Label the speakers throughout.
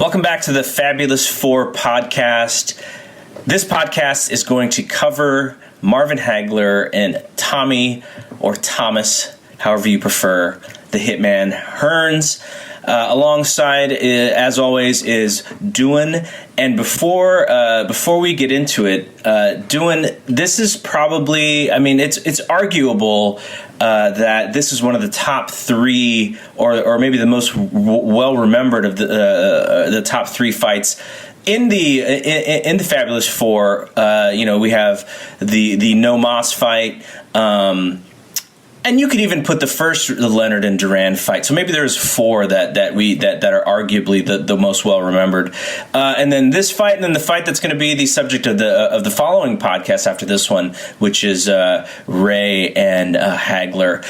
Speaker 1: Welcome back to the Fabulous Four podcast. This podcast is going to cover Marvin Hagler and Tommy, or Thomas, however you prefer, the Hitman Hearns. Alongside, as always, is Duan. And before we get into it, Duan, this is probably, it's arguable that this is one of the top three, or maybe the most well remembered of the top three fights in the Fabulous Four. We have the No Mas fight. And you could even put the first Leonard and Duran fight. So maybe there's four that are arguably the most well remembered. And then this fight, and then the fight that's going to be the subject of the following podcast after this one, which is Ray and Hagler.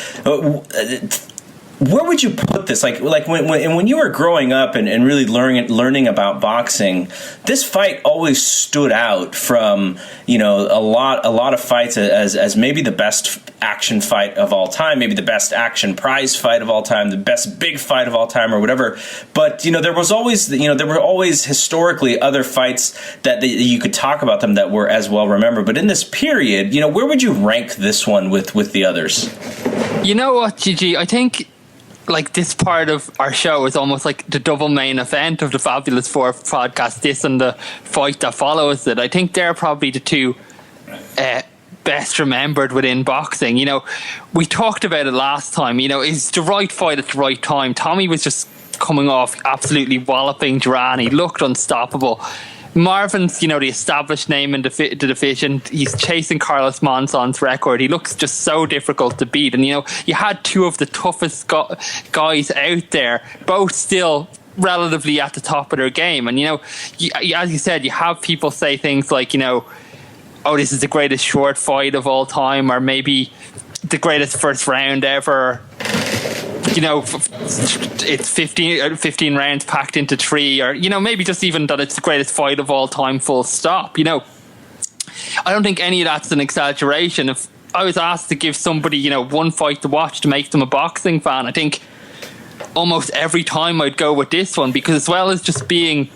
Speaker 1: Where would you put this? Like when you were growing up and really learning about boxing, this fight always stood out from a lot of fights as maybe the best action fight of all time, maybe the best action prize fight of all time, the best big fight of all time, or whatever. But there was always there were always historically other fights that you could talk about them that were as well remembered. But in this period, where would you rank this one with the others?
Speaker 2: You know what, GG? I think this part of our show is almost like the double main event of the Fabulous Four podcast, this and the fight that follows it. I think they're probably the two best remembered within boxing. We talked about it last time. It's the right fight at the right time. Tommy was just coming off absolutely walloping Duran. He looked unstoppable. Marvin's, the established name in the division. He's chasing Carlos Monson's record. He looks just so difficult to beat. And, you had two of the toughest guys out there, both still relatively at the top of their game. And, as you said, you have people say things like, oh, this is the greatest short fight of all time, or maybe the greatest first round ever. It's 15 rounds packed into 3, or maybe just even that it's the greatest fight of all time, full stop. I don't think any of that's an exaggeration. If I was asked to give somebody one fight to watch to make them a boxing fan, I think almost every time I'd go with this one, because as well as just being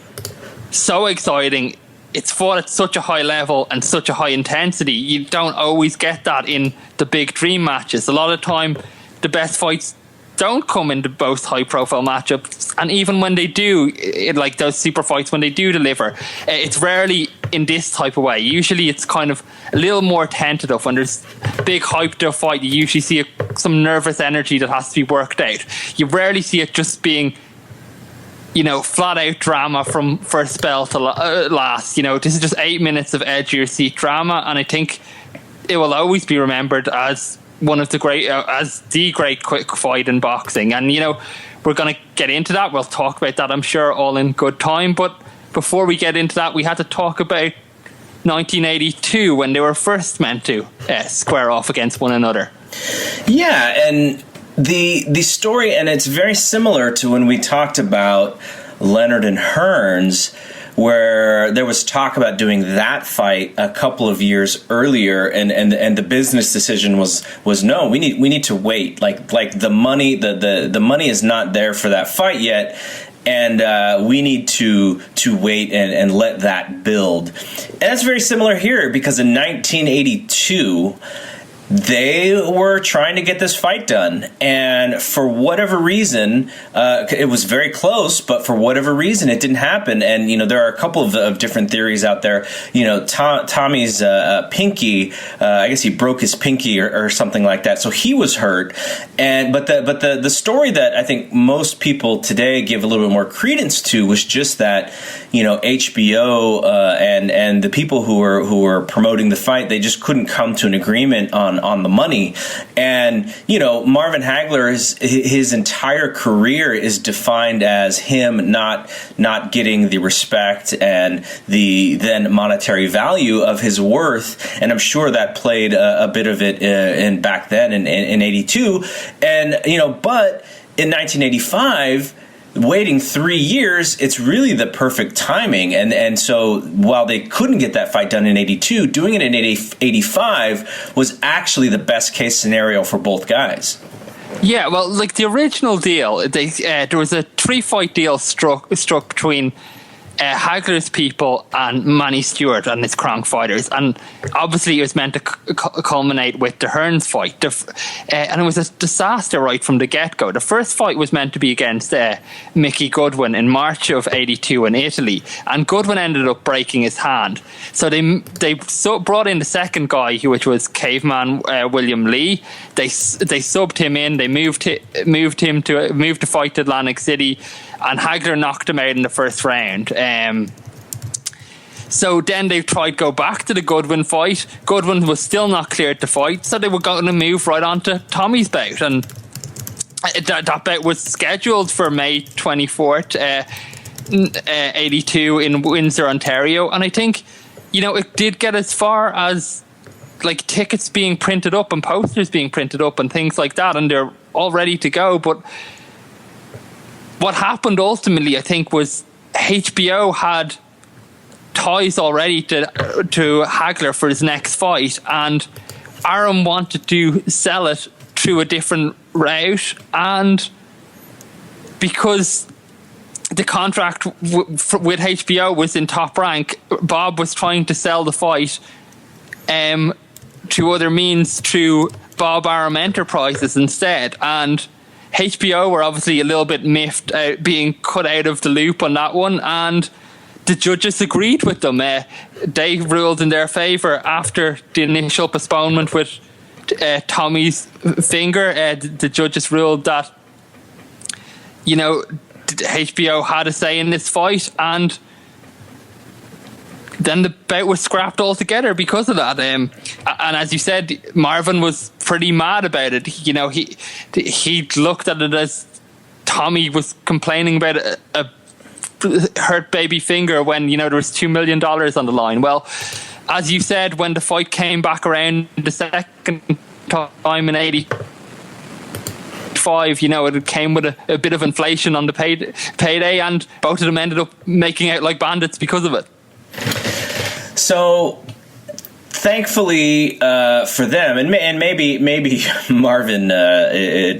Speaker 2: so exciting, it's fought at such a high level and such a high intensity. You don't always get that in the big dream matches. A lot of time the best fights don't come into most high-profile matchups, and even when they do, like those super fights, when they do deliver, it's rarely in this type of way. Usually it's kind of a little more tentative. When there's big hype to a fight, you usually see some nervous energy that has to be worked out. You rarely see it just being flat-out drama from first bell to last. This is just 8 minutes of edge-of-your-seat drama, and I think it will always be remembered as one of the great, as the great quick fight in boxing. And we're going to get into that. We'll talk about that, I'm sure, all in good time. But before we get into that, we had to talk about 1982, when they were first meant to square off against one another.
Speaker 1: Yeah, and the story, and it's very similar to when we talked about Leonard and Hearns, where there was talk about doing that fight a couple of years earlier, and the business decision was no, we need to wait. Like the money the money is not there for that fight yet, and we need to wait and let that build. And that's very similar here, because in 1982 they were trying to get this fight done, and for whatever reason, it was very close, but for whatever reason, it didn't happen. And there are a couple of different theories out there. Tommy's pinky, I guess he broke his pinky or something like that, so he was hurt. But the story that I think most people today give a little bit more credence to was just that HBO and the people who were promoting the fight, they just couldn't come to an agreement on the money. And Marvin Hagler, his entire career is defined as him not getting the respect and the then monetary value of his worth, and I'm sure that played a bit of it in back then in 82. And but in 1985, waiting 3 years, it's really the perfect timing. And so while they couldn't get that fight done in 82, doing it in 85 was actually the best case scenario for both guys.
Speaker 2: Yeah, well, like the original deal, there was a 3-fight deal struck between Hagler's people and Manny Stewart and his Kronk fighters, and obviously it was meant to culminate with the Hearns fight, and it was a disaster right from the get-go. The first fight was meant to be against Mickey Goodwin in March of '82 in Italy, and Goodwin ended up breaking his hand, so they brought in the second guy, which was Caveman William Lee. They subbed him in. They moved to fight to Atlantic City, and Hagler knocked him out in the first round. So then they tried to go back to the Goodwin fight. Goodwin was still not cleared to fight, so they were going to move right on to Tommy's bout, and that bout was scheduled for May 24th, 82 in Windsor, Ontario. And I think, it did get as far as like tickets being printed up and posters being printed up and things like that, and they're all ready to go. But what happened ultimately, I think, was HBO had ties already to Hagler for his next fight, and Arum wanted to sell it through a different route, and because the contract with HBO was in Top Rank, Bob was trying to sell the fight to other means through Bob Arum Enterprises instead, and HBO were obviously a little bit miffed being cut out of the loop on that one, and the judges agreed with them. They ruled in their favour after the initial postponement with Tommy's finger. The judges ruled that, HBO had a say in this fight, and then the bout was scrapped altogether because of that. And as you said, Marvin was pretty mad about it. He looked at it as Tommy was complaining about a hurt baby finger when there was $2 million on the line. Well, as you said, when the fight came back around the second time in '85, it came with a bit of inflation on the payday, and both of them ended up making out like bandits because of it.
Speaker 1: So, thankfully for them, and maybe Marvin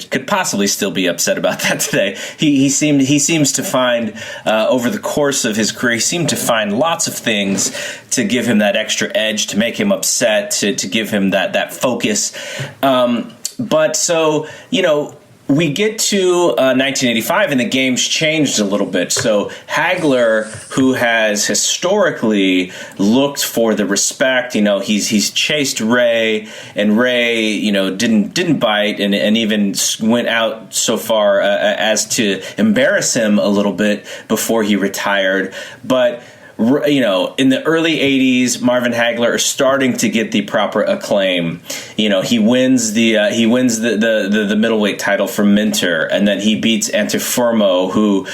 Speaker 1: could possibly still be upset about that today. He seems to find over the course of his career, he seemed to find lots of things to give him that extra edge, to make him upset, to give him that focus. But so we get to 1985, and the game's changed a little bit. So Hagler, who has historically looked for the respect, he's chased Ray, and Ray, didn't bite, and even went out so far as to embarrass him a little bit before he retired. But in the early 80s, Marvin Hagler is starting to get the proper acclaim. He wins the middleweight title from Minter, and then he beats Antiformo, who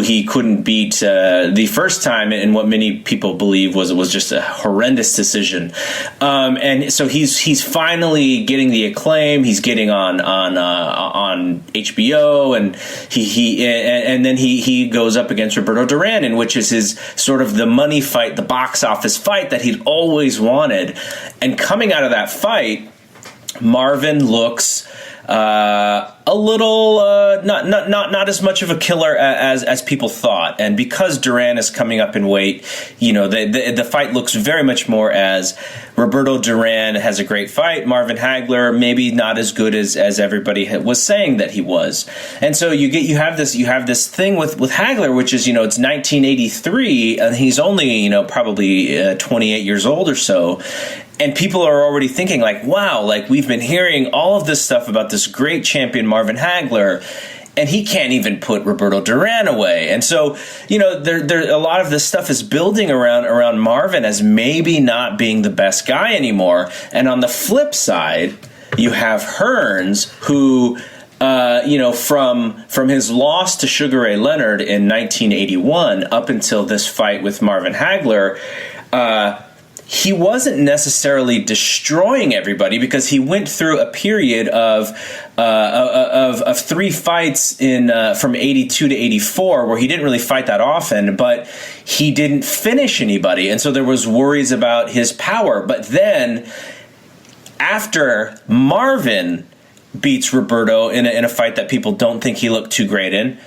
Speaker 1: he couldn't beat the first time in what many people believe was just a horrendous decision. And so he's finally getting the acclaim. He's getting on HBO, and then he goes up against Roberto Duran, in which is his sort of the money fight, the box office fight that he'd always wanted. And coming out of that fight, Marvin looks a little not as much of a killer as people thought. And because Duran is coming up in weight, the fight looks very much more as Roberto Duran has a great fight. Marvin Hagler maybe not as good as everybody was saying that he was. And so you have this thing with Hagler, which is it's 1983, and he's only probably 28 years old or so. And people are already thinking wow, we've been hearing all of this stuff about this great champion Marvin Hagler, and he can't even put Roberto Duran away. And so, there a lot of this stuff is building around Marvin as maybe not being the best guy anymore. And on the flip side, you have Hearns, who from his loss to Sugar Ray Leonard in 1981 up until this fight with Marvin Hagler, he wasn't necessarily destroying everybody, because he went through a period of 3 fights from 82 to 84 where he didn't really fight that often, but he didn't finish anybody, and so there was worries about his power. But then after Marvin beats Roberto in a fight that people don't think he looked too great in.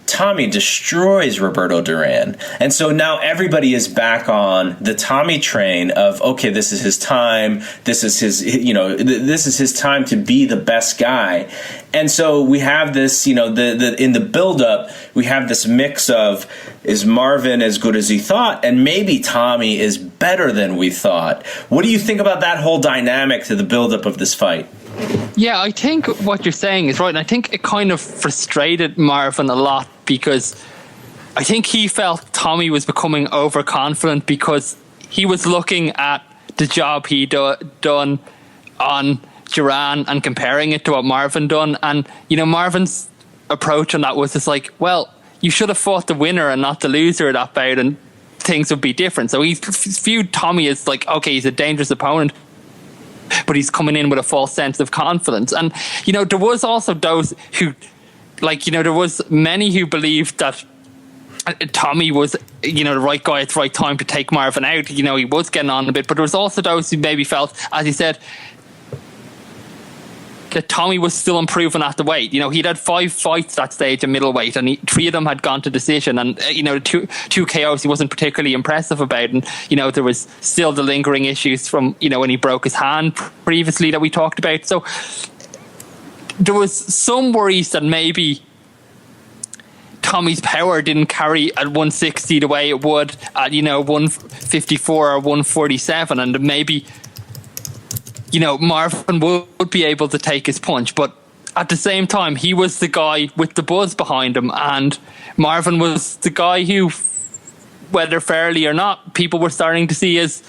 Speaker 1: Tommy destroys Roberto Duran. And so now everybody is back on the Tommy train of, okay, this is his time. This is his, this is his time to be the best guy. And so we have this, in the buildup, we have this mix of, is Marvin as good as he thought? And maybe Tommy is better than we thought. What do you think about that whole dynamic to the buildup of this fight?
Speaker 2: Yeah, I think what you're saying is right. And I think it kind of frustrated Marvin a lot because I think he felt Tommy was becoming overconfident because he was looking at the job he done on Duran and comparing it to what Marvin done. And, Marvin's approach on that was just like, well, you should have fought the winner and not the loser of that bout and things would be different. So he viewed Tommy as like, okay, he's a dangerous opponent, but he's coming in with a false sense of confidence. And, there was also those who, there was many who believed that Tommy was, the right guy at the right time to take Marvin out. He was getting on a bit, but there was also those who maybe felt, as he said, that Tommy was still improving at the weight. He'd had 5 fights that stage at middleweight, and 3 of them had gone to decision. And two KOs he wasn't particularly impressive about. And there was still the lingering issues from when he broke his hand previously that we talked about. So there was some worries that maybe Tommy's power didn't carry at 160 the way it would at 154 or 147, and maybe Marvin would be able to take his punch, but at the same time, he was the guy with the buzz behind him, and Marvin was the guy who, whether fairly or not, people were starting to see as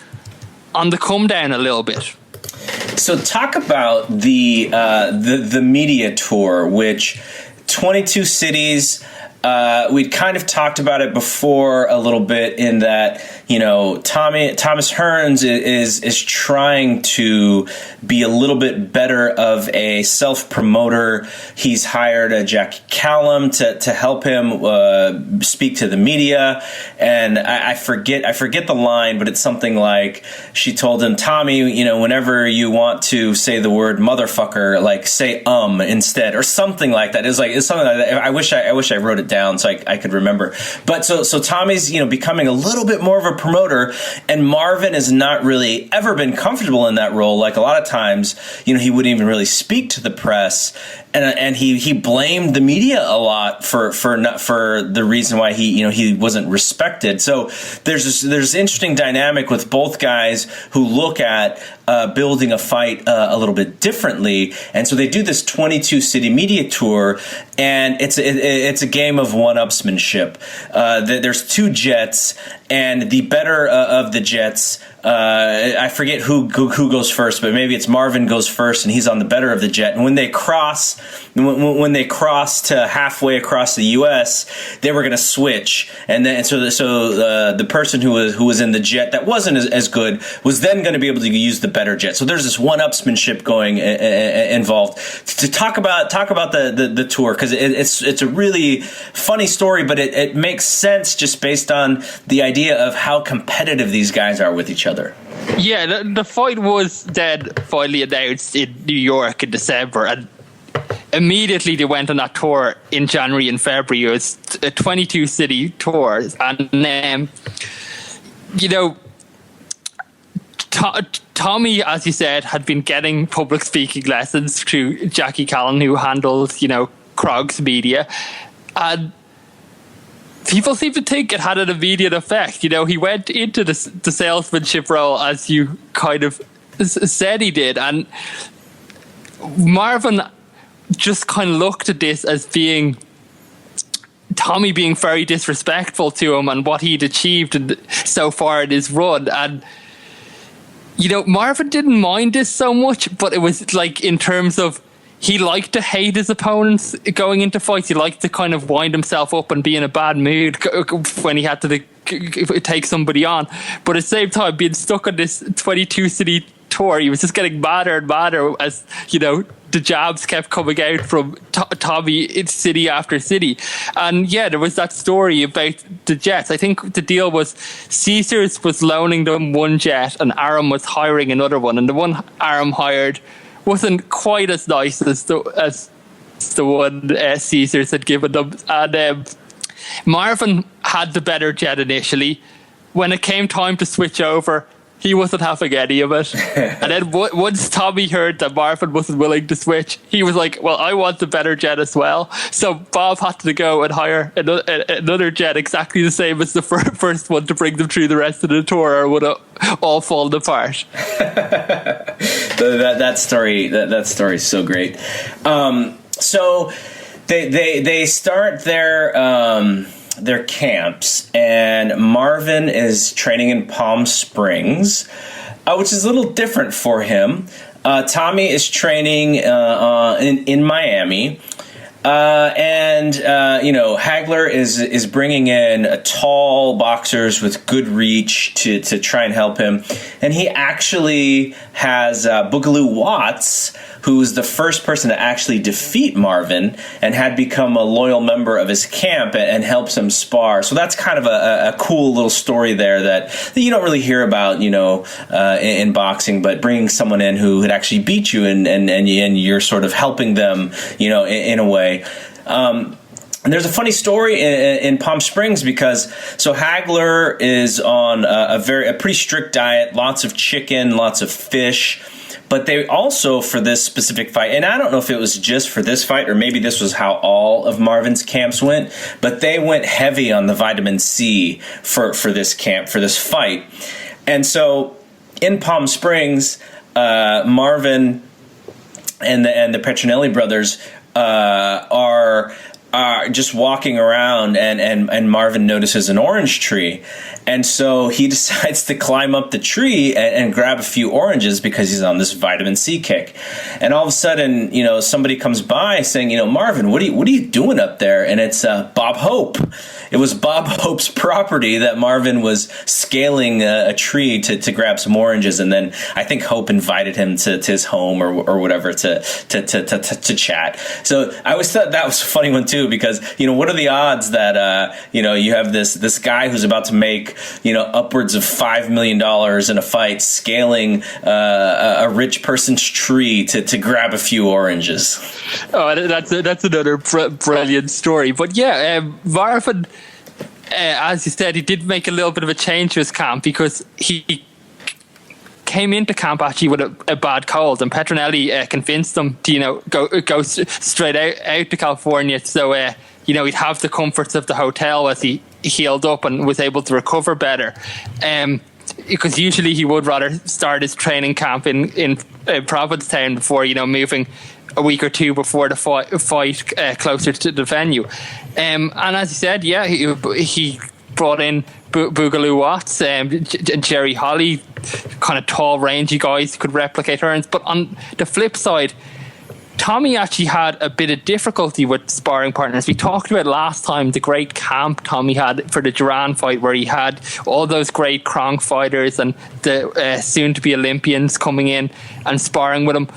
Speaker 2: on the come down a little bit.
Speaker 1: So talk about the media tour, which 22 cities. We'd kind of talked about it before a little bit in that, Thomas Hearns is trying to be a little bit better of a self-promoter. He's hired a Jackie Callum to help him speak to the media. And I forget the line, but it's something like she told him, Tommy, whenever you want to say the word motherfucker, like say instead, or something like that. It's something like that. I wish I wrote it down so I could remember. But so Tommy's becoming a little bit more of a promoter, and Marvin has not really ever been comfortable in that role. Like a lot of times, he wouldn't even really speak to the press, and he blamed the media a lot for the reason why he wasn't respected. So there's this interesting dynamic with both guys who look at building a fight a little bit differently, and so they do this 22 city media tour, and it's a game of one-upsmanship. There's 2 jets, and the better of the jets, I forget who goes first, but maybe it's Marvin goes first, and he's on the better of the jet. And when they cross to halfway across the U.S., they were going to switch, and the person who was in the jet that wasn't as good was then going to be able to use the better jet. So there's this one-upsmanship going involved. To talk about the tour, because it's a really funny story, but it makes sense just based on the idea of how competitive these guys are with each other.
Speaker 2: Yeah, the fight was finally announced in New York in December, and immediately they went on that tour in January and February. It was a 22-city tour, and Tommy, as you said, had been getting public speaking lessons through Jackie Callan, who handled Krog's media, and people seem to think it had an immediate effect. He went into the salesmanship role, as you kind of said he did, and Marvin just kind of looked at this as being Tommy being very disrespectful to him and what he'd achieved so far in his run. And Marvin didn't mind this so much, but it was like in terms of he liked to hate his opponents going into fights. He liked to kind of wind himself up and be in a bad mood when he had to take somebody on. But at the same time, being stuck on this 22-city tour, he was just getting madder and madder as, the jabs kept coming out from Tommy in city after city. And yeah, there was that story about the jets. I think the deal was Caesars was loaning them one jet and Aram was hiring another one. And the one Aram hired wasn't quite as nice as the one Caesars had given them. And Marvin had the better jet initially. When it came time to switch over, he wasn't having any of it. And then once Tommy heard that Marvin wasn't willing to switch, he was like, well, I want the better jet as well. So Bob had to go and hire another jet exactly the same as the first one to bring them through the rest of the tour, or would have all fallen apart.
Speaker 1: that story is so great. So they start their camps, and Marvin is training in Palm Springs, which is a little different for him. Tommy is training in Miami. Hagler is bringing in tall boxers with good reach to try and help him. And he actually has Boogaloo Watts, who's the first person to actually defeat Marvin and had become a loyal member of his camp and helps him spar. So that's kind of a cool little story there that you don't really hear about, in boxing, but bringing someone in who had actually beat you and you're sort of helping them, in a way. And there's a funny story in Palm Springs because Hagler is on a pretty strict diet, lots of chicken, lots of fish. But they also, for this specific fight, and I don't know if it was just for this fight or maybe this was how all of Marvin's camps went, but they went heavy on the vitamin C for this camp, for this fight. And so in Palm Springs, Marvin and the Petronelli brothers are just walking around, and Marvin notices an orange tree. And so he decides to climb up the tree and grab a few oranges because he's on this vitamin C kick. And all of a sudden, somebody comes by saying, Marvin, what are you doing up there? And it's Bob Hope. It was Bob Hope's property that Marvin was scaling a tree to grab some oranges. And then I think Hope invited him to his home or whatever to chat. So I always thought that was a funny one too, because, what are the odds that, you have this guy who's about to make, upwards of $5 million in a fight, scaling a rich person's tree to grab a few oranges.
Speaker 2: Oh, that's another brilliant story. But yeah, Marvin, as you said, he did make a little bit of a change to his camp because he came into camp actually with a bad cold, and Petronelli convinced him to go straight out to California. So he'd have the comforts of the hotel as he healed up and was able to recover better. Because usually he would rather start his training camp in Provincetown before moving a week or two before the fight closer to the venue. And as you said, yeah, he brought in Boogaloo Watts and Jerry Holly, kind of tall, rangy guys who could replicate Hearns. But on the flip side, Tommy actually had a bit of difficulty with sparring partners. We talked about last time the great camp Tommy had for the Duran fight, where he had all those great Kronk fighters and the soon-to-be Olympians coming in and sparring with him.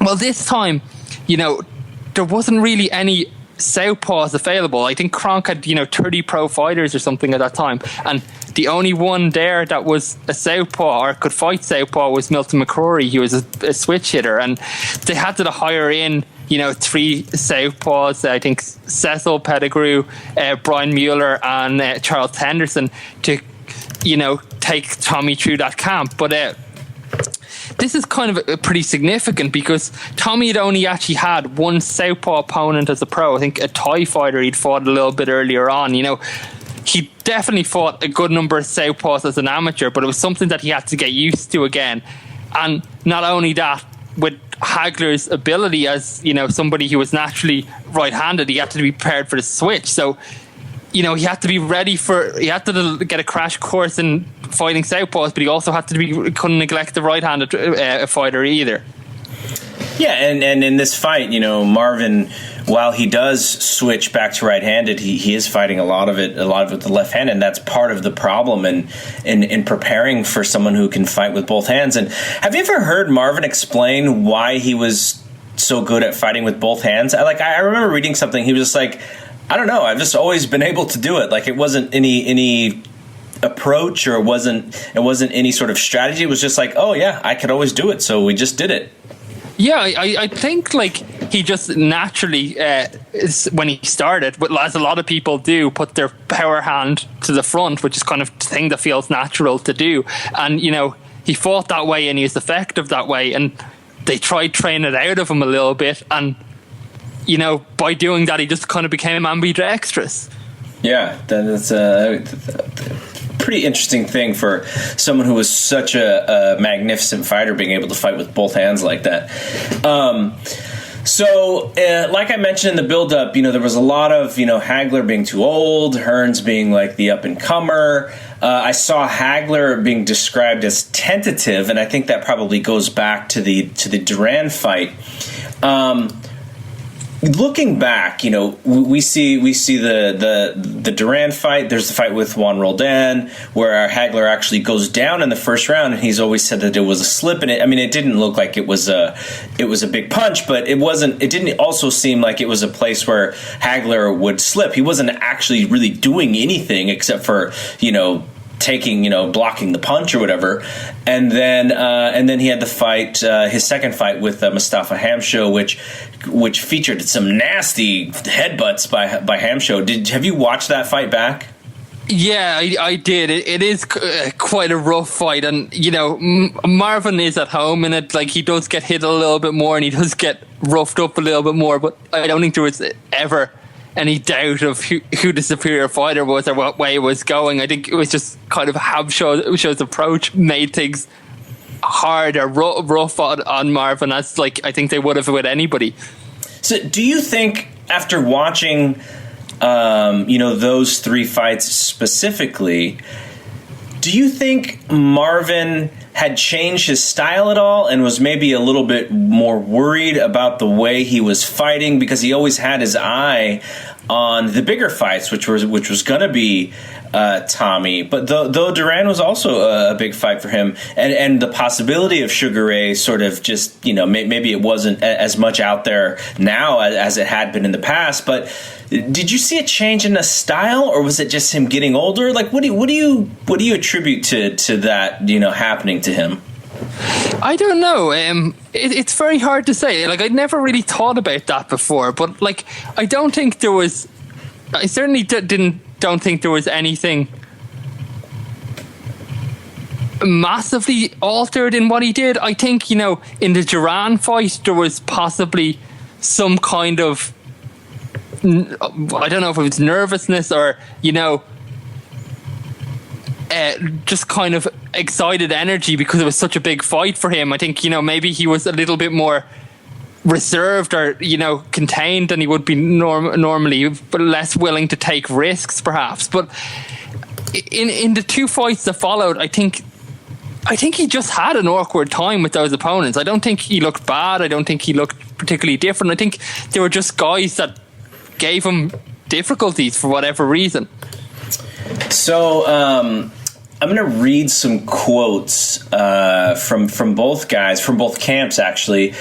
Speaker 2: Well, this time, there wasn't really any southpaws available. I think Kronk had 30 pro fighters or something at that time, and the only one there that was a southpaw or could fight southpaw was Milton McCrory. He was a switch hitter, and they had to hire in 3 southpaws. I think Cecil Pettigrew, Brian Mueller, and Charles Henderson to take Tommy through that camp. But this is kind of pretty significant because Tommy had only actually had one southpaw opponent as a pro. I think a Thai fighter he'd fought a little bit earlier on. He definitely fought a good number of southpaws as an amateur, but it was something that he had to get used to again. And not only that, with Hagler's ability as somebody who was naturally right-handed, he had to be prepared for the switch. So he had to be ready he had to get a crash course in fighting southpaws, but he also had to couldn't neglect the right-handed fighter either.
Speaker 1: Yeah, and in this fight, Marvin, while he does switch back to right-handed, he is fighting a lot of it with the left hand, and that's part of the problem in preparing for someone who can fight with both hands. And have you ever heard Marvin explain why he was so good at fighting with both hands? I remember reading something. He was just like, I don't know, I've just always been able to do it. Like, it wasn't any approach, or it wasn't any sort of strategy. It was just like, oh yeah, I could always do it, so we just did it.
Speaker 2: Yeah, I think like he just naturally, when he started, but as a lot of people do, put their power hand to the front, which is kind of the thing that feels natural to do. And, he fought that way and he was effective that way. And they tried training it out of him a little bit. And, by doing that, he just kind of became ambidextrous.
Speaker 1: Yeah, that's a pretty interesting thing for someone who was such a magnificent fighter, being able to fight with both hands like that. So, like I mentioned in the build-up, there was a lot of, Hagler being too old, Hearns being like the up-and-comer. I saw Hagler being described as tentative, and I think that probably goes back to the Duran fight. Looking back, we see the Duran fight. There's the fight with Juan Roldan, where Hagler actually goes down in the first round, and he's always said that it was a slip. And it didn't look like it was a big punch, but it wasn't. It didn't also seem like it was a place where Hagler would slip. He wasn't actually really doing anything except for blocking the punch or whatever. And then he had the fight, his second fight with Mustafa Hamsho, which featured some nasty headbutts by Hamsho. Have you watched that fight back?
Speaker 2: Yeah, I did. It is quite a rough fight, and Marvin is at home in it. Like, he does get hit a little bit more, and he does get roughed up a little bit more. But I don't think there was ever any doubt of who the superior fighter was or what way it was going. I think it was just kind of Hamsho's approach made things hard or rough on Marvin, as I think they would have with anybody.
Speaker 1: So do you think, after watching those three fights specifically, do you think Marvin had changed his style at all and was maybe a little bit more worried about the way he was fighting, because he always had his eye on the bigger fights, which was going to be Tommy, but though Duran was also a big fight for him, and the possibility of Sugar Ray sort of just maybe it wasn't as much out there now as it had been in the past. But did you see a change in the style, or was it just him getting older? Like, what do you attribute to that happening to him?
Speaker 2: I don't know. It's very hard to say. Like, I'd never really thought about that before, but I don't think there was. I certainly don't think there was anything massively altered in what he did. I think, in the Duran fight, there was possibly some kind of, I don't know if it was nervousness or, just kind of excited energy because it was such a big fight for him. I think, maybe he was a little bit more reserved or contained than he would be normally, but less willing to take risks perhaps. But in the two fights that followed, I think he just had an awkward time with those opponents. I don't think he looked bad. I don't think he looked particularly different. I think they were just guys that gave him difficulties for whatever reason. So
Speaker 1: I'm going to read some quotes from both guys, from both camps actually,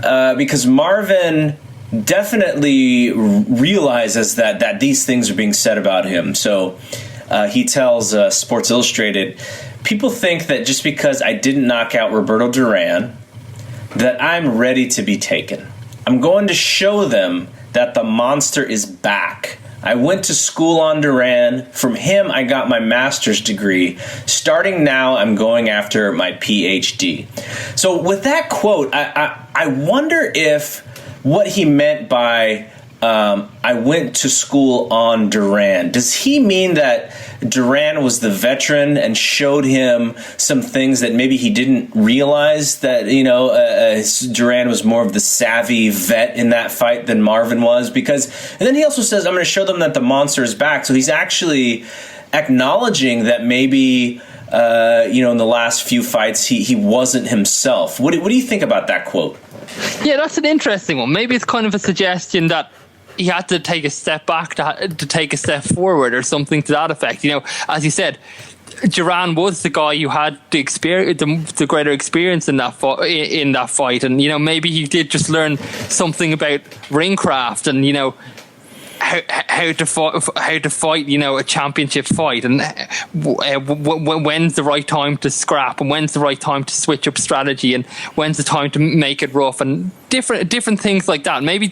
Speaker 1: because Marvin definitely realizes that these things are being said about him. So he tells Sports Illustrated, "People think that just because I didn't knock out Roberto Duran, that I'm ready to be taken. I'm going to show them that the monster is back. I went to school on Duran. From him, I got my master's degree. Starting now, I'm going after my PhD." So with that quote, I wonder if what he meant by I went to school on Duran. Does he mean that Duran was the veteran and showed him some things that maybe he didn't realize, that, Duran was more of the savvy vet in that fight than Marvin was? And then he also says, I'm going to show them that the monster is back. So he's actually acknowledging that maybe, in the last few fights, he wasn't himself. What do you think about that quote?
Speaker 2: Yeah, that's an interesting one. Maybe it's kind of a suggestion that he had to take a step back to take a step forward, or something to that effect. As you said, Duran was the guy who had the experience, the greater experience in that fight, and maybe he did just learn something about ring craft and how to fight, a championship fight, and when's the right time to scrap, and when's the right time to switch up strategy, and when's the time to make it rough, and different things like that. Maybe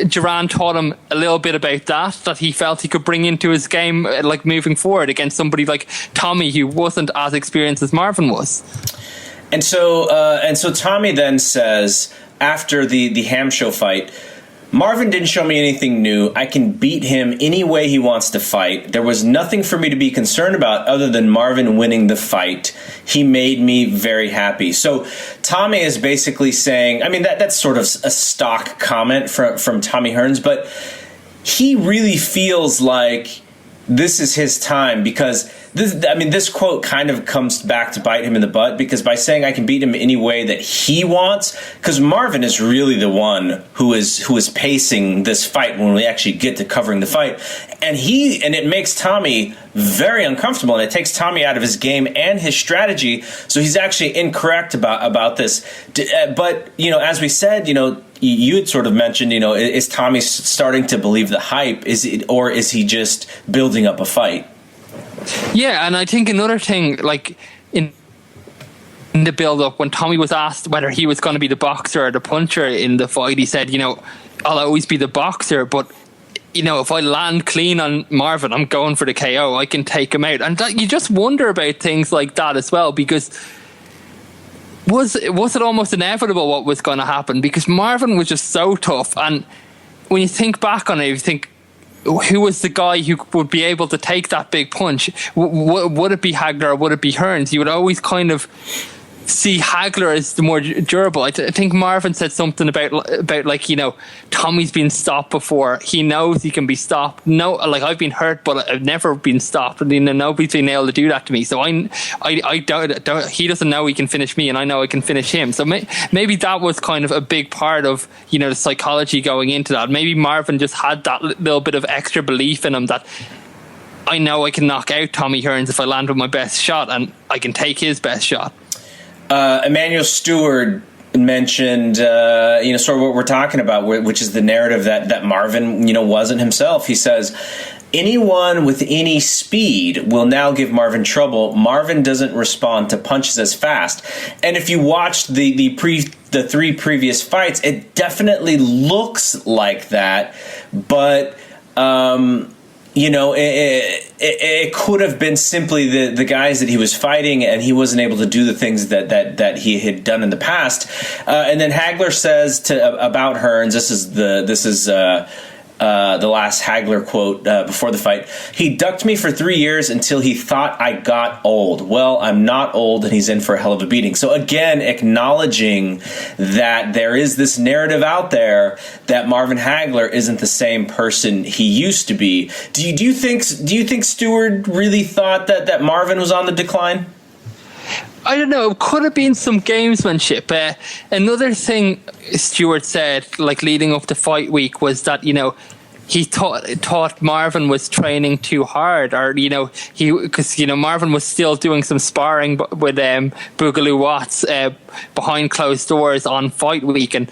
Speaker 2: Duran taught him a little bit about that he felt he could bring into his game, like moving forward against somebody like Tommy, who wasn't as experienced as Marvin was.
Speaker 1: And so Tommy then says, after the Ham Show fight, Marvin didn't show me anything new. I can beat him any way he wants to fight. There was nothing for me to be concerned about other than Marvin winning the fight. He made me very happy. So Tommy is basically saying, I mean, that's sort of a stock comment from Tommy Hearns, but he really feels like this is his time, because this quote kind of comes back to bite him in the butt, because by saying I can beat him any way that he wants, because Marvin is really the one who is pacing this fight when we actually get to covering the fight, and it makes Tommy very uncomfortable, and it takes Tommy out of his game and his strategy. So he's actually incorrect about this. But as we said, you had sort of mentioned, is Tommy starting to believe the hype? Or is he just building up a fight?
Speaker 2: Yeah, and I think another thing, like in the build-up, when Tommy was asked whether he was going to be the boxer or the puncher in the fight, he said, I'll always be the boxer, but if I land clean on Marvin, I'm going for the KO. I can take him out. And you just wonder about things like that as well, because was it almost inevitable what was going to happen? Because Marvin was just so tough, and when you think back on it, you think, who was the guy who would be able to take that big punch? Would it be Hagler or would it be Hearns? You would always kind of see Hagler as the more durable. I think Marvin said something about like, Tommy's been stopped before. He knows he can be stopped. No, like, I've been hurt, but I've never been stopped. And nobody's been able to do that to me. So I don't. He doesn't know he can finish me, and I know I can finish him. So maybe that was kind of a big part of the psychology going into that. Maybe Marvin just had that little bit of extra belief in him that I know I can knock out Tommy Hearns if I land with my best shot, and I can take his best shot.
Speaker 1: Emmanuel Stewart mentioned, sort of what we're talking about, which is the narrative that Marvin, wasn't himself. He says, anyone with any speed will now give Marvin trouble. Marvin doesn't respond to punches as fast. And if you watched the three previous fights, it definitely looks like that. But, it could have been simply the guys that he was fighting, and he wasn't able to do the things that he had done in the past. And then Hagler says about Hearns, this is the last Hagler quote before the fight. He ducked me for 3 years until he thought I got old. Well, I'm not old, and he's in for a hell of a beating. So again, acknowledging that there is this narrative out there that Marvin Hagler isn't the same person he used to be. Do you think Stewart really thought that Marvin was on the decline?
Speaker 2: I don't know. Could have been some gamesmanship. Another thing Stewart said, like leading up to fight week, was that he thought Marvin was training too hard, or because Marvin was still doing some sparring with Boogaloo Watts behind closed doors on fight week, and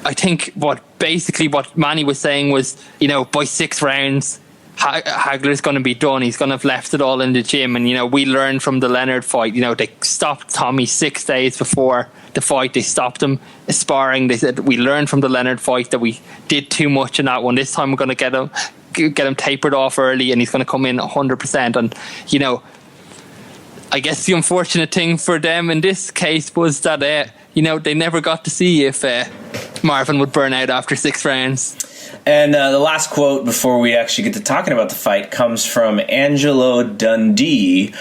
Speaker 2: I think what Manny was saying was, by 6 rounds, Hagler's going to be done. He's going to have left it all in the gym. And, we learned from the Leonard fight, they stopped Tommy 6 days before the fight. They stopped him sparring. They said, we learned from the Leonard fight that we did too much in that one. This time we're going to get him tapered off early, and he's going to come in 100%. And, I guess the unfortunate thing for them in this case was that, they never got to see if Marvin would burn out after 6 rounds.
Speaker 1: And the last quote before we actually get to talking about the fight comes from Angelo Dundee,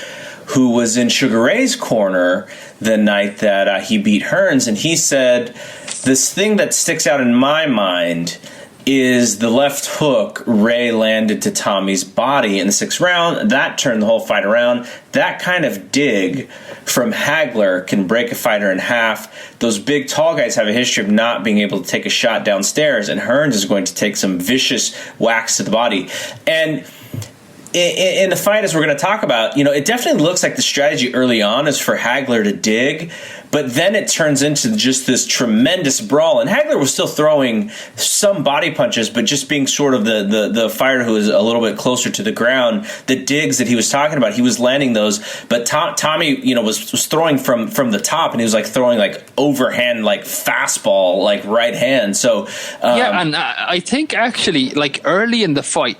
Speaker 1: who was in Sugar Ray's corner the night that he beat Hearns, and he said, this thing that sticks out in my mind is the left hook Ray landed to Tommy's body in the 6th round. That turned the whole fight around. That kind of dig from Hagler can break a fighter in half. Those big, tall guys have a history of not being able to take a shot downstairs, and Hearns is going to take some vicious whacks to the body. And in the fight, as we're going to talk about, it definitely looks like the strategy early on is for Hagler to dig, but then it turns into just this tremendous brawl. And Hagler was still throwing some body punches, but just being sort of the fighter who is a little bit closer to the ground. The digs that he was talking about, he was landing those, but Tommy, was throwing from the top, and he was like throwing like overhand, like fastball, like right hand. So
Speaker 2: and I think actually, like early in the fight,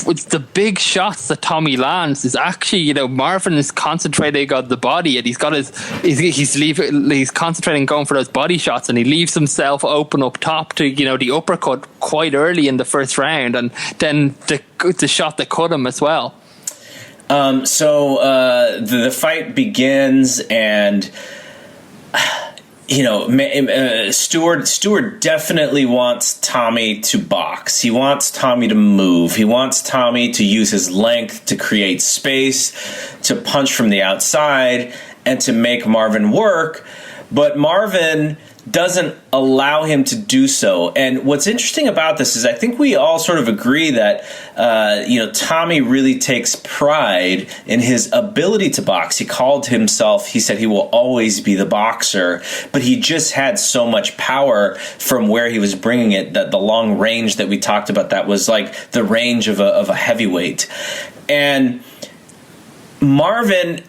Speaker 2: with the big shots that Tommy lands is actually, Marvin is concentrating on the body, and he's concentrating going for those body shots, and he leaves himself open up top to, the uppercut quite early in the first round, and then the shot that cut him as well.
Speaker 1: So the fight begins, and Stewart definitely wants Tommy to box. He wants Tommy to move. He wants Tommy to use his length to create space, to punch from the outside, and to make Marvin work. But Marvin doesn't allow him to do so. And what's interesting about this is I think we all sort of agree that, Tommy really takes pride in his ability to box. He said he will always be the boxer, but he just had so much power from where he was bringing it, that the long range that we talked about, that was like the range of a heavyweight. And Marvin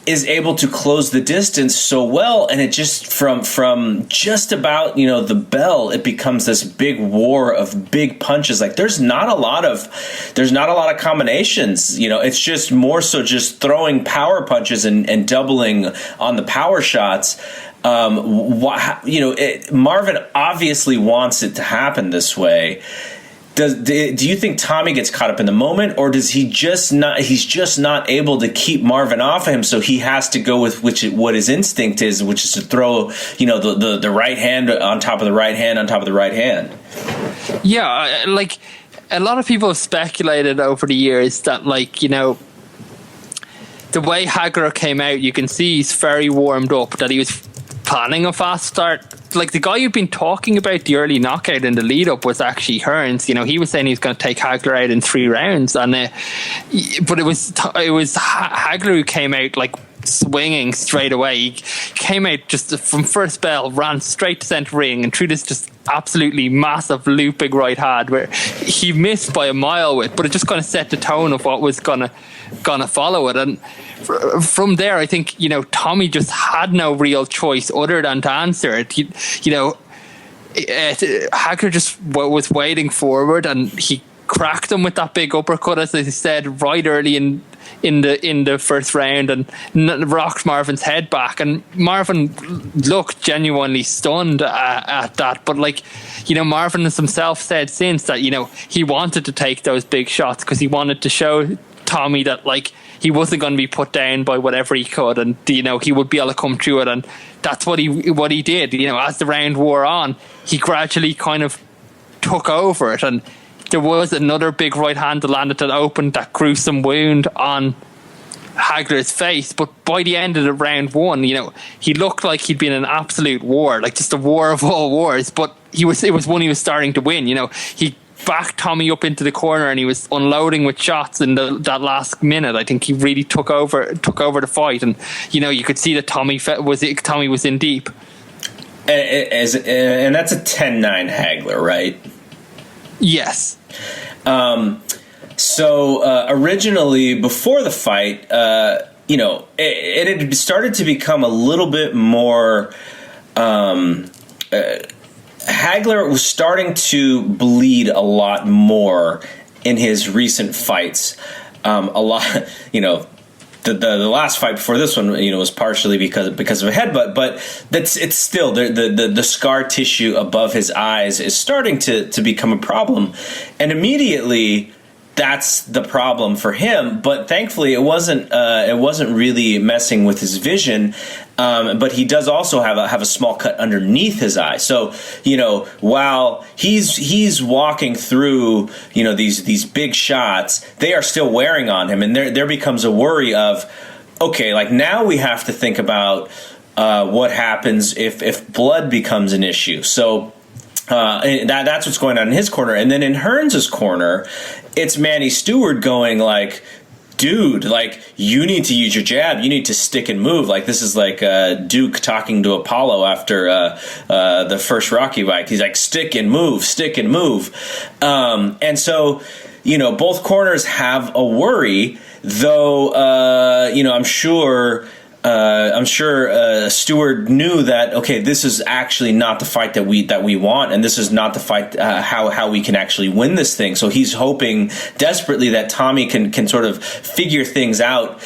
Speaker 1: is able to close the distance so well, and it just from just about the bell, it becomes this big war of big punches. Like there's not a lot of combinations. It's just more so just throwing power punches and doubling on the power shots. Marvin obviously wants it to happen this way. Do you think Tommy gets caught up in the moment, or does he's just not able to keep Marvin off of him, so he has to go with what his instinct is, which is to throw the right hand on top of the right hand on top of the right hand?
Speaker 2: Yeah, like a lot of people have speculated over the years that the way Hagler came out, you can see he's very warmed up, that he was planning a fast start. Like the guy you've been talking about, the early knockout in the lead up, was actually Hearns. He was saying he was going to take Hagler out in 3 rounds, but it was Hagler who came out like swinging straight away. He came out just from first bell, ran straight to centre ring, and threw this just absolutely massive looping right hand where he missed by a mile with, but it just kind of set the tone of what was gonna follow it. And from there, I think Tommy just had no real choice other than to answer it. Hagler just was waiting forward, and he cracked him with that big uppercut, as I said, right early in the first round, and rocked Marvin's head back. And Marvin looked genuinely stunned at that. But Marvin has himself said since that he wanted to take those big shots because he wanted to show Tommy that he wasn't going to be put down by whatever he could, and he would be able to come through it. And that's what he did. As the round wore on, he gradually kind of took over it, and there was another big right hand that landed that opened that gruesome wound on Hagler's face. But by the end of the round 1, he looked like he'd been in an absolute war, like just a war of all wars. But it was one he was starting to win. He backed Tommy up into the corner, and he was unloading with shots in that last minute. I think he really took over the fight, and you could see that Tommy was in deep.
Speaker 1: And that's a 10-9 Hagler, right?
Speaker 2: Yes.
Speaker 1: So originally, before the fight, it had started to become a little bit more. Hagler was starting to bleed a lot more in his recent fights. A lot, the last fight before this one, was partially because of a headbutt, but it's still the scar tissue above his eyes is starting to become a problem, and immediately that's the problem for him. But thankfully, it wasn't really messing with his vision. But he does also have a small cut underneath his eye. So while he's walking through these big shots, they are still wearing on him, and there becomes a worry of, okay, now we have to think about what happens if blood becomes an issue. So that's what's going on in his corner. And then in Hearns' corner, it's Manny Stewart going like, dude, like, you need to use your jab. You need to stick and move. Like, this is like Duke talking to Apollo after the first Rocky fight. He's like, stick and move, stick and move. And so, both corners have a worry, though, I'm sure Stewart knew that, okay, this is actually not the fight that we want, and this is not the fight how we can actually win this thing. So he's hoping desperately that Tommy can sort of figure things out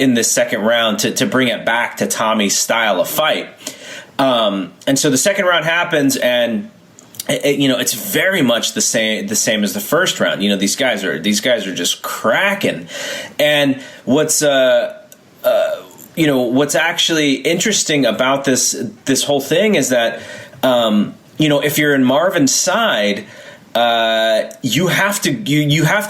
Speaker 1: in this second round to bring it back to Tommy's style of fight. And so the second round happens, and it's very much the same as the first round. These guys are just cracking, and what's actually interesting about this whole thing is that, if you're in Marvin's side, you have to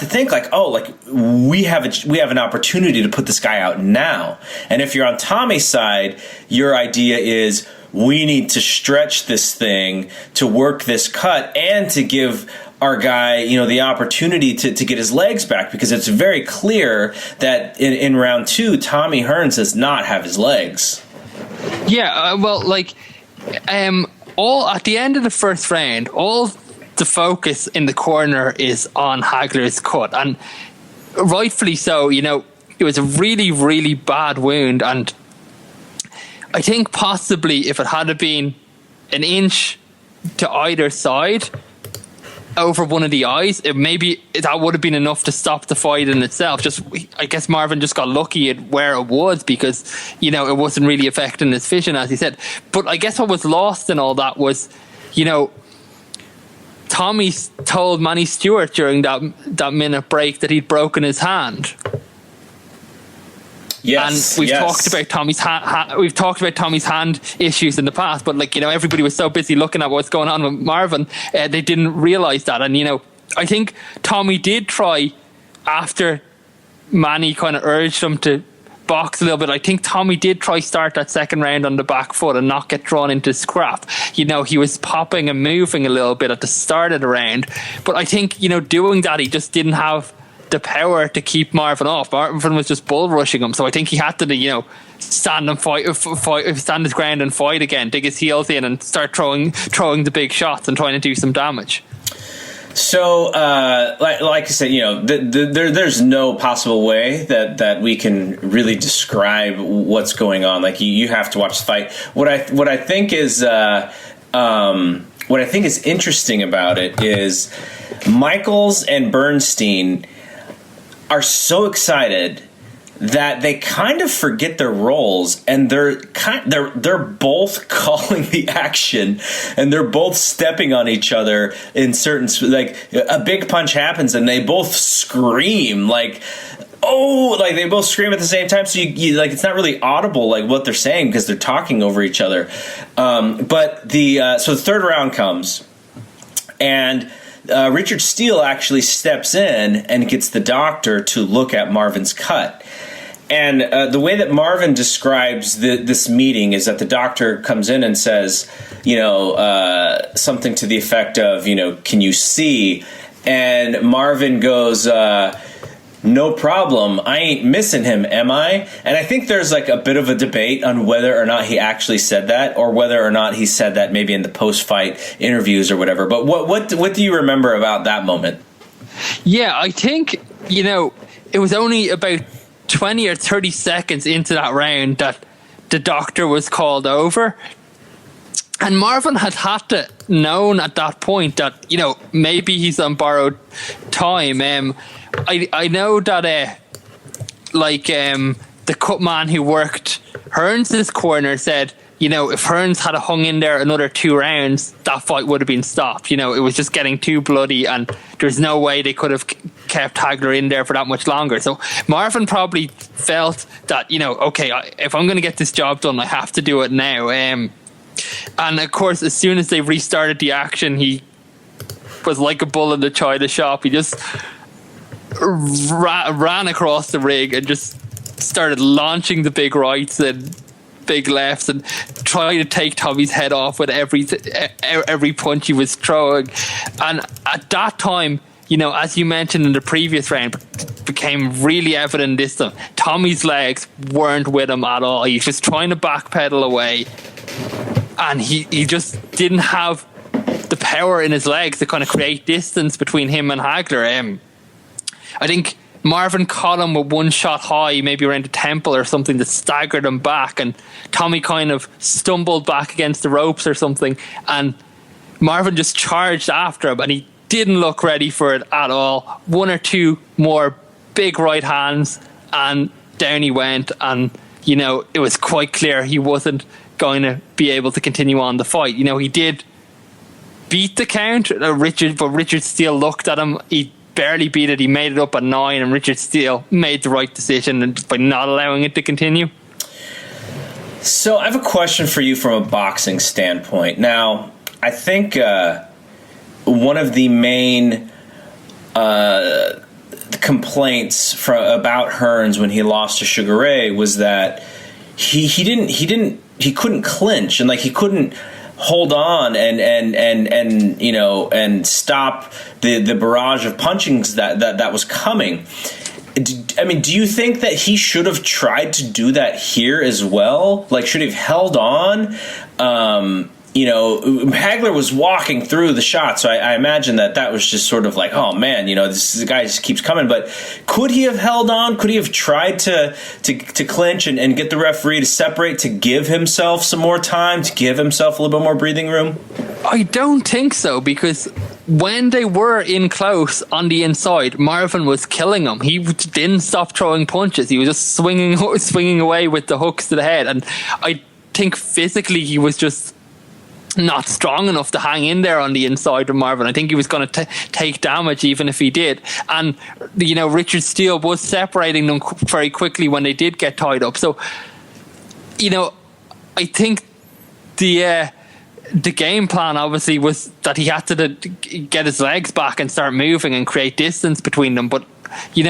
Speaker 1: think like, oh, like we have an opportunity to put this guy out now. And if you're on Tommy's side, your idea is, we need to stretch this thing to work this cut and to give our guy, the opportunity to get his legs back, because it's very clear that in round 2, Tommy Hearns does not have his legs.
Speaker 2: Yeah, all at the end of the first round, all the focus in the corner is on Hagler's cut, and rightfully so. It was a really, really bad wound, and I think possibly if it had been an inch to either side over one of the eyes, that would have been enough to stop the fight in itself. I guess Marvin just got lucky at where it was, because it wasn't really affecting his vision, as he said. But I guess what was lost in all that was, Tommy told Manny Stewart during that minute break that he'd broken his hand.
Speaker 1: Yes,
Speaker 2: and we've talked about Tommy's hand issues in the past, but everybody was so busy looking at what's going on with Marvin, they didn't realize that. And I think Tommy did try, after Manny kind of urged him to box a little bit. I think Tommy did try start that second round on the back foot and not get drawn into scrap. He was popping and moving a little bit at the start of the round, but I think doing that, he just didn't have the power to keep Marvin off. Marvin was just bull rushing him, so I think he had to stand and fight, stand his ground and fight again, dig his heels in and start throwing the big shots and trying to do some damage.
Speaker 1: So, like I said, there's no possible way that we can really describe what's going on. Like you have to watch the fight. What I think is interesting about it is Michaels and Bernstein are so excited that they kind of forget their roles, and they're both calling the action, and they're both stepping on each other in certain, like a big punch happens and they both scream like, oh, like they both scream at the same time. So you like, it's not really audible like what they're saying because they're talking over each other. But so the third round comes, and Richard Steele actually steps in and gets the doctor to look at Marvin's cut. And the way that Marvin describes this meeting is that the doctor comes in and says, something to the effect of, can you see? And Marvin goes, no problem. I ain't missing him, am I? And I think there's like a bit of a debate on whether or not he actually said that, or whether or not he said that maybe in the post-fight interviews or whatever. But what do you remember about that moment?
Speaker 2: Yeah, I think, it was only about 20 or 30 seconds into that round that the doctor was called over. And Marvin had to known at that point that, maybe he's on borrowed time. I know that the cut man who worked Hearns' corner said, if Hearns had hung in there another 2 rounds, that fight would have been stopped. It was just getting too bloody, and there's no way they could have kept Hagler in there for that much longer. So Marvin probably felt that, okay, if I'm going to get this job done, I have to do it now. And of course, as soon as they restarted the action, he was like a bull in the china shop. He just ran across the ring and just started launching the big rights and big lefts and trying to take Tommy's head off with every punch he was throwing. And at that time, as you mentioned in the previous round, became really evident this time. Tommy's legs weren't with him at all. He was trying to backpedal away, and he just didn't have the power in his legs to kind of create distance between him and Hagler. I think Marvin caught him with one shot high, maybe around the temple or something, that staggered him back, and Tommy kind of stumbled back against the ropes or something, and Marvin just charged after him, and he didn't look ready for it at all. One or two more big right hands, and down he went, and it was quite clear he wasn't going to be able to continue on the fight. He did beat the count, but Richard Steele looked at him. He barely beat it. He made it up at 9, and Richard Steele made the right decision by not allowing it to continue.
Speaker 1: So I have a question for you from a boxing standpoint. Now, I think one of the main complaints about Hearns when he lost to Sugar Ray was that he couldn't clinch, and he couldn't hold on and stop the barrage of punchings that was coming. Do you think that he should have tried to do that here as well? Should he have held on? Hagler was walking through the shot, so I imagine that was just sort of oh man, this guy just keeps coming. But could he have held on? Could he have tried to clinch and get the referee to separate, to give himself some more time, to give himself a little bit more breathing room?
Speaker 2: I don't think so, because when they were in close on the inside, Marvin was killing him. He didn't stop throwing punches. He was just swinging away with the hooks to the head, and I think physically he was just not strong enough to hang in there on the inside of Marvin. I think he was going to take damage even if he did. And Richard Steele was separating them very quickly when they did get tied up. So I think the game plan obviously was that he had to get his legs back and start moving and create distance between them. But he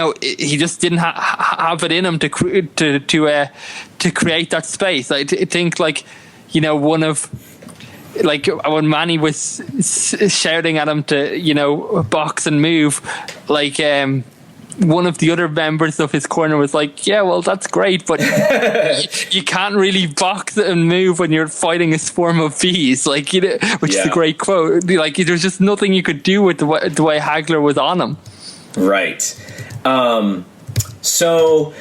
Speaker 2: just didn't have it in him to create that space. I think one of when Manny was shouting at him to box and move, one of the other members of his corner was yeah, well, that's great, but you can't really box and move when you're fighting a swarm of bees, which is a great quote. There's just nothing you could do with the way Hagler was on him.
Speaker 1: Right. So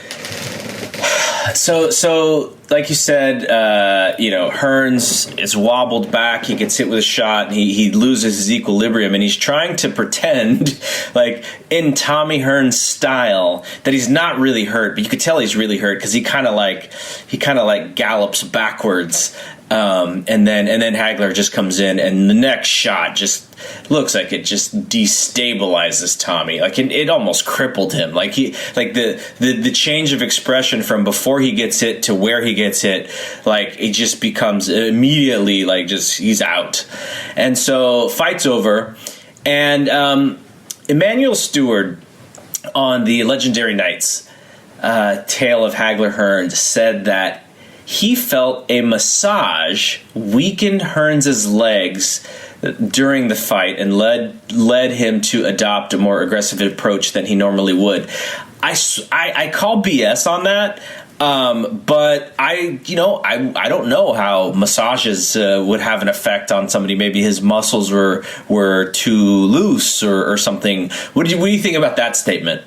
Speaker 1: like you said, Hearns is wobbled back. He gets hit with a shot, and he loses his equilibrium, and he's trying to pretend, in Tommy Hearns style, that he's not really hurt, but you could tell he's really hurt because he kind of gallops backwards. And then Hagler just comes in, and the next shot just looks like it just destabilizes Tommy. It almost crippled him. The change of expression from before he gets hit to where he gets hit, it just becomes immediately he's out. And so fight's over, and Emmanuel Stewart on the Legendary Nights Tale of Hagler Hearns said that he felt a massage weakened Hearns' legs during the fight and led him to adopt a more aggressive approach than he normally would. I call BS on that, but I don't know how massages would have an effect on somebody. Maybe his muscles were too loose or something. What do you think about that statement?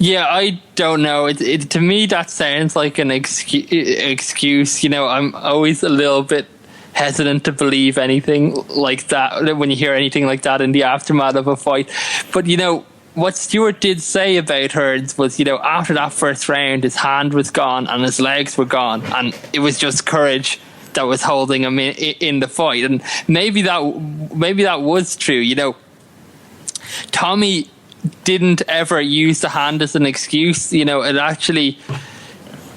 Speaker 2: Yeah, I don't know. To me, that sounds like an excuse. I'm always a little bit hesitant to believe anything like that when you hear anything like that in the aftermath of a fight. But, what Stewart did say about Hearns was, after that first round, his hand was gone and his legs were gone. And it was just courage that was holding him in the fight. And maybe that was true. Tommy didn't ever use the hand as an excuse. It actually,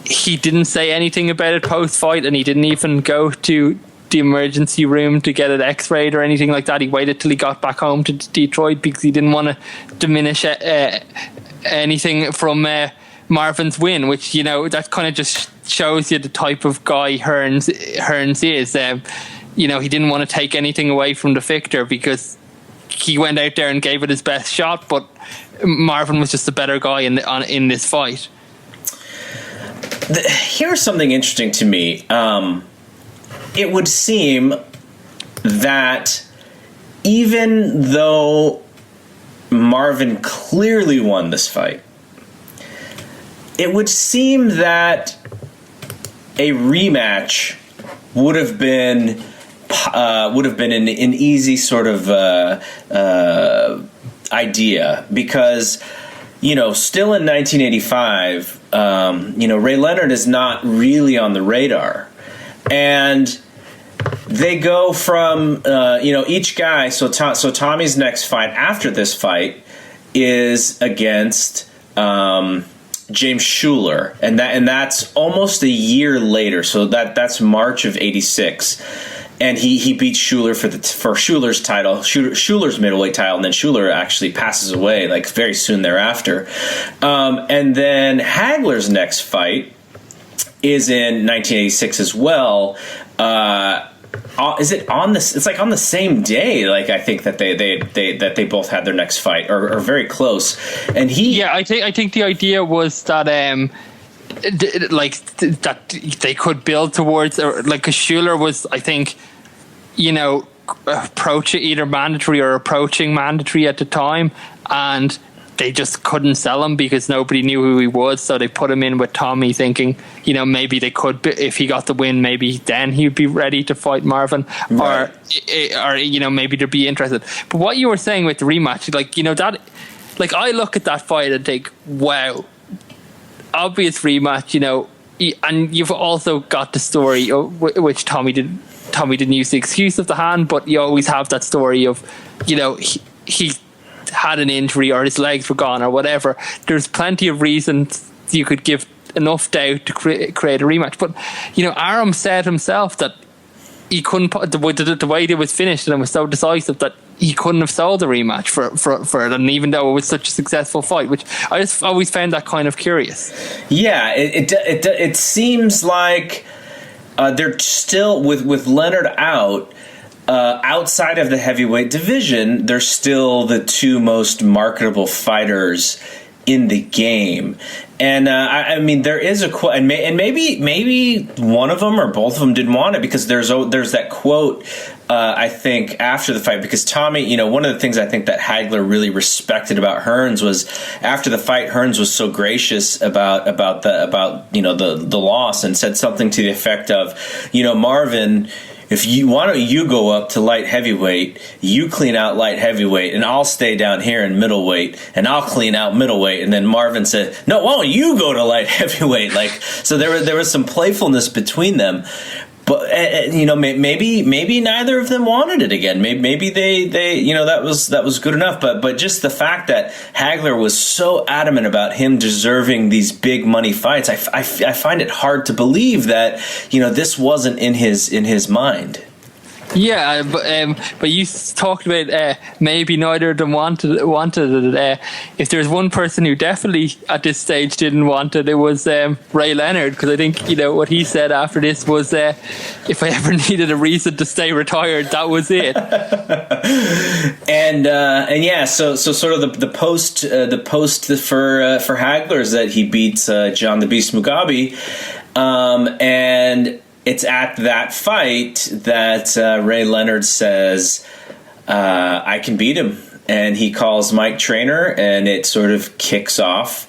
Speaker 2: he didn't say anything about it post-fight, and he didn't even go to the emergency room to get it x-rayed or anything like that. He waited till he got back home to Detroit because he didn't want to diminish anything from Marvin's win, which, that kind of just shows you the type of guy Hearns is. He didn't want to take anything away from the victor because he went out there and gave it his best shot, but Marvin was just a better guy in this fight.
Speaker 1: Here's something interesting to me. It would seem that even though Marvin clearly won this fight, it would seem that a rematch would have been an easy sort of idea, because still in 1985, Ray Leonard is not really on the radar, and they go from each guy. So Tommy's next fight after this fight is against James Schuler, and that's almost a year later. So that's March of '86, and he beats Schuler for Schuler's title, Schuler's middleweight title, and then Schuler actually passes away like very soon thereafter. And then Hagler's next fight is in 1986 as well. Is it on this? It's like on the same day. Like I think that they both had their next fight, or very close. And
Speaker 2: I think the idea was that that they could build towards, or like, Schuler was, I think, either mandatory or approaching mandatory at the time, and they just couldn't sell him because nobody knew who he was, so they put him in with Tommy, thinking, maybe they could, if he got the win, maybe then he'd be ready to fight Marvin, right. or maybe they'd be interested. But what you were saying with the rematch, that, I look at that fight and think, wow, obvious rematch, and you've also got the story, which Tommy didn't use the excuse of the hand, but you always have that story of, he had an injury or his legs were gone or whatever. There's plenty of reasons you could give enough doubt to create a rematch. But Arum said himself that he couldn't put the way it was finished, and it was so decisive that he couldn't have sold a rematch for it. And even though it was such a successful fight, which I just always found that kind of curious.
Speaker 1: Yeah, it seems like they're still with Leonard out. Outside of the heavyweight division, they're still the two most marketable fighters in the game. And I mean, there is a quote, and maybe one of them or both of them didn't want it, because there's that quote, I think, after the fight, because Tommy, one of the things I think that Hagler really respected about Hearns was, after the fight, Hearns was so gracious about the loss, and said something to the effect of, Marvin, if you go up to light heavyweight, you clean out light heavyweight, and I'll stay down here in middleweight, and I'll clean out middleweight. And then Marvin said, "No, why don't you go to light heavyweight?" So there was some playfulness between them. But maybe neither of them wanted it again. Maybe they that was good enough. But just the fact that Hagler was so adamant about him deserving these big money fights, I find it hard to believe that this wasn't in his mind.
Speaker 2: Yeah, but you talked about maybe neither of them wanted it. If there's one person who definitely at this stage didn't want it, it was Ray Leonard, because I think what he said after this was, if I ever needed a reason to stay retired, that was it. and yeah, so sort of the post for Hagler is that he beats John the Beast Mugabe, and it's at that fight that Ray Leonard says, I can beat him. And he calls Mike Trainer, and it sort of kicks off.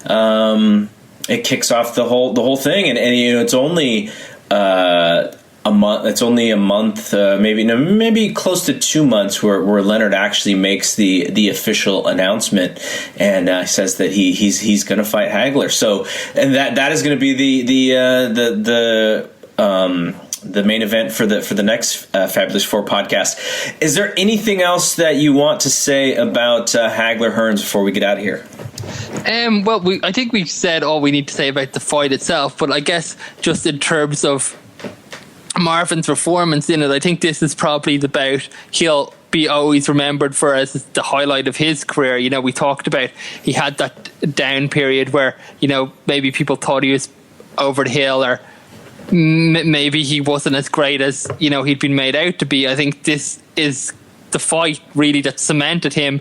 Speaker 2: It kicks off the whole thing. And it's only a month. It's only a month, maybe close to 2 months, where Leonard actually makes the official announcement, and says that he's going to fight Hagler. So, and that is going to be the main event for the next Fabulous Four podcast. Is there anything else that you want to say about Hagler Hearns before we get out of here? Well, I think we've said all we need to say about the fight itself, but I guess just in terms of Marvin's performance in it, I think this is probably the bout he'll be always remembered for as the highlight of his career. We talked about he had that down period where maybe people thought he was over the hill, or maybe he wasn't as great as he'd been made out to be. I think this is the fight really that cemented him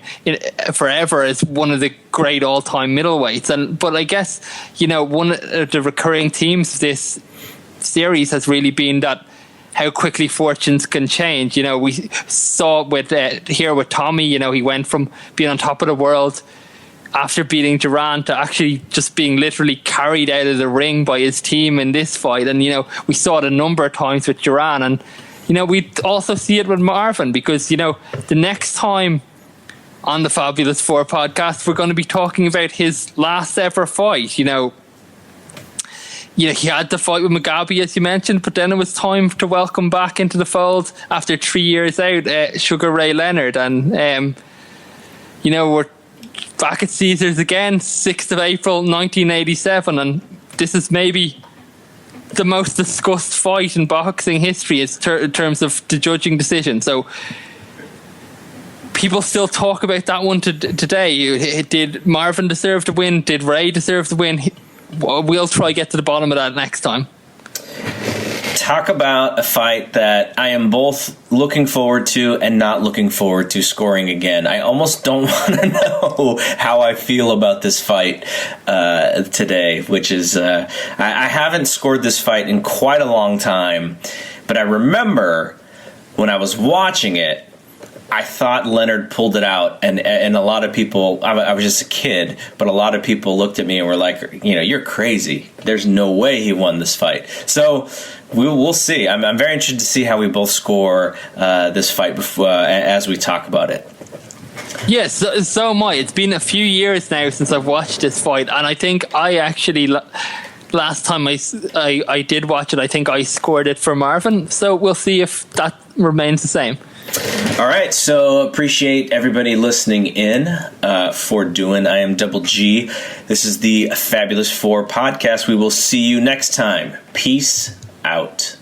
Speaker 2: forever as one of the great all-time middleweights. But I guess, one of the recurring themes of this series has really been that how quickly fortunes can change. We saw here with Tommy, he went from being on top of the world after beating Duran to actually just being literally carried out of the ring by his team in this fight. And, we saw it a number of times with Duran. And, we also see it with Marvin, because, the next time on the Fabulous Four podcast, we're going to be talking about his last ever fight. He had the fight with Mugabe, as you mentioned, but then it was time to welcome back into the fold after 3 years out, Sugar Ray Leonard. And, we're back at Caesars again, 6th of April 1987, and this is maybe the most discussed fight in boxing history in terms of the judging decision. So people still talk about that one today. Did Marvin deserve to win? Did Ray deserve to win? We'll try to get to the bottom of that next time.
Speaker 1: Talk about a fight that I am both looking forward to and not looking forward to scoring again. I almost don't want to know how I feel about this fight today, which is I haven't scored this fight in quite a long time, but I remember when I was watching it, I thought Leonard pulled it out, and a lot of people, I was just a kid, but a lot of people looked at me and were like, you're crazy. There's no way he won this fight. So we'll see. I'm very interested to see how we both score this fight as we talk about it.
Speaker 2: Yes, so am I. It's been a few years now since I've watched this fight, and I think I actually, last time I did watch it, I think I scored it for Marvin. So we'll see if that remains the same.
Speaker 1: All right, so appreciate everybody listening in for Duan. I am Double G. This is the Fabulous Four podcast. We will see you next time. Peace out.